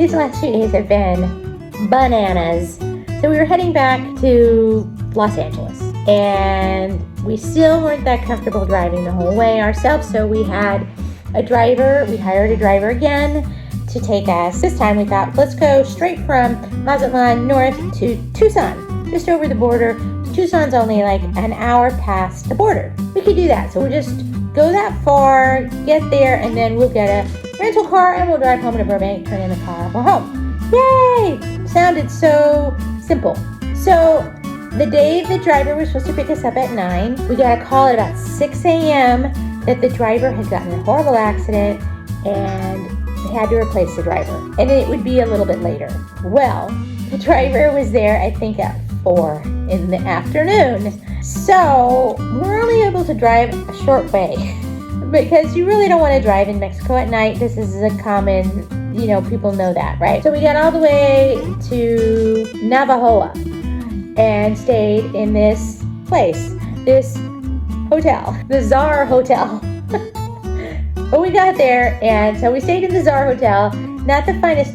these last few days have been bananas. So we were heading back to Los Angeles, and we still weren't that comfortable driving the whole way ourselves, so we had a driver. We hired a driver again to take us. This time we thought, let's go straight from Mazatlan north to Tucson, just over the border. Tucson's only like an hour past the border. We could do that, so we'll just go that far, get there, and then we'll get a rental car and we'll drive home to Burbank, turn in the car, we're home. Yay! Sounded so simple. So the day the driver was supposed to pick us up at 9, we got a call at about 6 a.m. that the driver had gotten in a horrible accident and they had to replace the driver. And it would be a little bit later. Well, the driver was there, I think, at 4 in the afternoon. So we're only able to drive a short way because you really don't want to drive in Mexico at night. This is a common, people know that, right? So we got all the way to Navajoa and stayed in this place, this hotel, the Czar Hotel. But we got there, and so we stayed in the Czar Hotel. Not the finest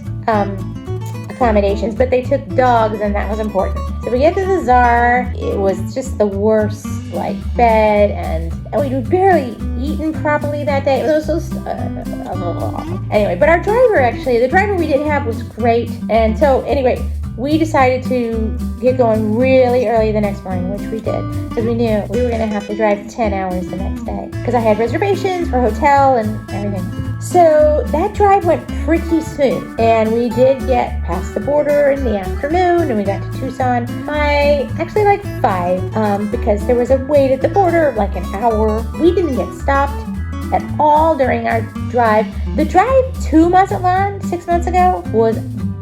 accommodations, but they took dogs, and that was important. So we get to the Czar. It was just the worst, bed, and we'd barely eaten properly that day. It was just anyway. But our driver, the driver we did have was great, and so anyway, we decided to get going really early the next morning, which we did, because we knew we were going to have to drive 10 hours the next day, because I had reservations for hotel and everything. So that drive went pretty smooth, and we did get past the border in the afternoon, and we got to Tucson by 5, because there was a wait at the border of an hour. We didn't get stopped at all during our drive. The drive to Mazatlan 6 months ago was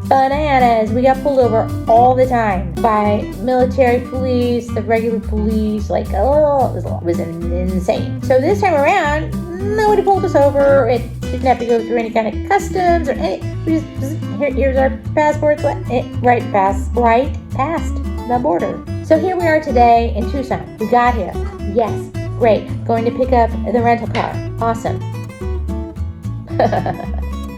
bananas. We got pulled over all the time by military police, the regular police. It was insane. So this time around, nobody pulled us over. It didn't have to go through any kind of customs or any. We just here's our passports, right past the border. So here we are today in Tucson. We got here. Yes, great. Going to pick up the rental car. Awesome.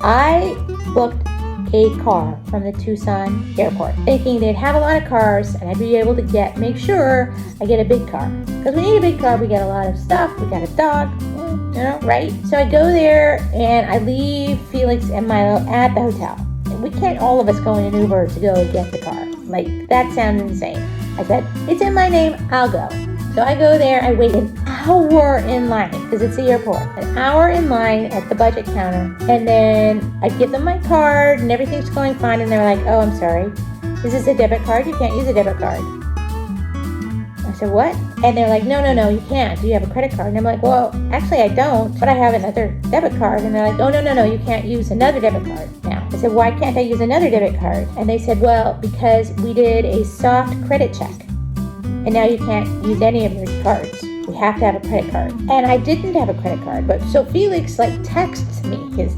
I booked a car from the Tucson airport, thinking they'd have a lot of cars and I'd be able to make sure I get a big car. Because we need a big car, we get a lot of stuff, we got a dog, right? So I go there and I leave Felix and Milo at the hotel. We can't all of us go in an Uber to go get the car. That sounds insane. I said, it's in my name, I'll go. So I go there, I wait an hour in line, because it's the airport. An hour in line at the budget counter, and then I give them my card, and everything's going fine, and they're like, oh, I'm sorry. Is this a debit card? You can't use a debit card. I said, what? And they're like, no, you can't. Do you have a credit card? And I'm like, well, actually I don't, but I have another debit card. And they're like, oh, no, you can't use another debit card now. I said, why can't I use another debit card? And they said, well, because we did a soft credit check. And now you can't use any of your cards. We have to have a credit card. And I didn't have a credit card. But so Felix texts me his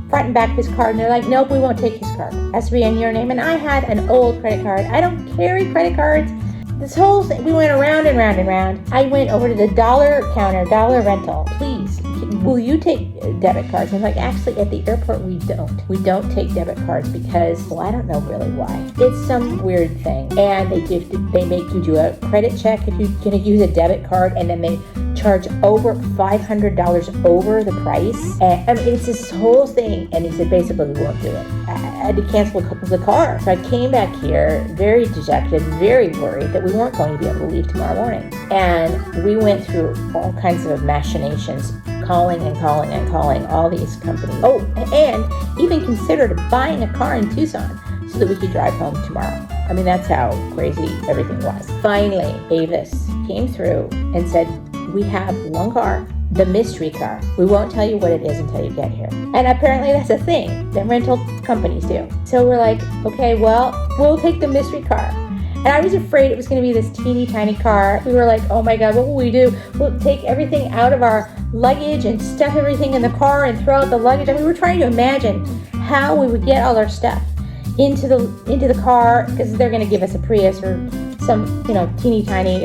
front and back of his card. And they're like, nope, we won't take his card. It has to be in your name. And I had an old credit card. I don't carry credit cards. This whole thing, we went around and round and round. I went over to the dollar counter, dollar rental. Please, will you take debit cards? And I'm like, actually, at the airport, we don't. We don't take debit cards because, I don't know really why. It's some weird thing. And they make you do a credit check if you're going to use a debit card, and then they charge over $500 over the price. And it's this whole thing. And he said, basically, we won't do it. I had to cancel the car. So I came back here very dejected, very worried that we weren't going to be able to leave tomorrow morning. And we went through all kinds of machinations, calling all these companies. Oh, and even considered buying a car in Tucson so that we could drive home tomorrow. I mean, that's how crazy everything was. Finally, Avis came through and said, we have one car, the mystery car. We won't tell you what it is until you get here. And apparently that's a thing that rental companies do. So we're like, okay, well, we'll take the mystery car. And I was afraid it was going to be this teeny tiny car. We were like, oh my God, what will we do? We'll take everything out of our luggage and stuff everything in the car and throw out the luggage. And we were trying to imagine how we would get all our stuff into the car, because they're going to give us a Prius or some, teeny tiny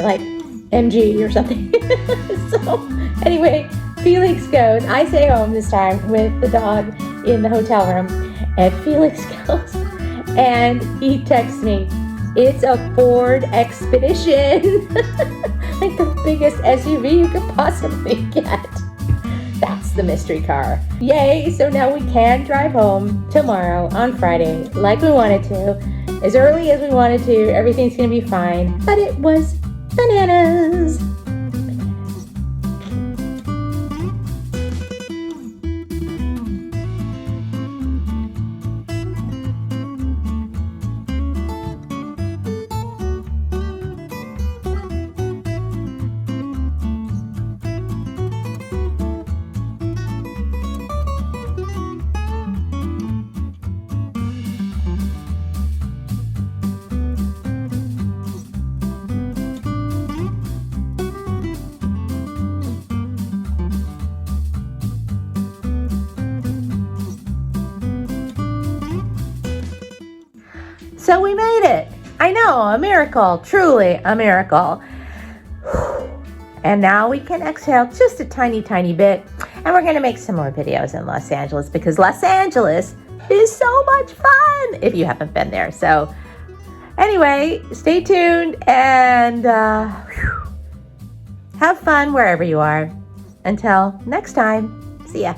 MG or something. So anyway, Felix goes. I stay home this time with the dog in the hotel room. And Felix goes, and he texts me, it's a Ford Expedition. Like the biggest SUV you could possibly get. That's the mystery car. Yay, so now we can drive home tomorrow on Friday like we wanted to, as early as we wanted to. Everything's gonna be fine, but it was bananas. So we made it. I know, a miracle, truly a miracle. And now we can exhale just a tiny, tiny bit. And we're gonna make some more videos in Los Angeles because Los Angeles is so much fun if you haven't been there. So anyway, stay tuned and have fun wherever you are. Until next time, see ya.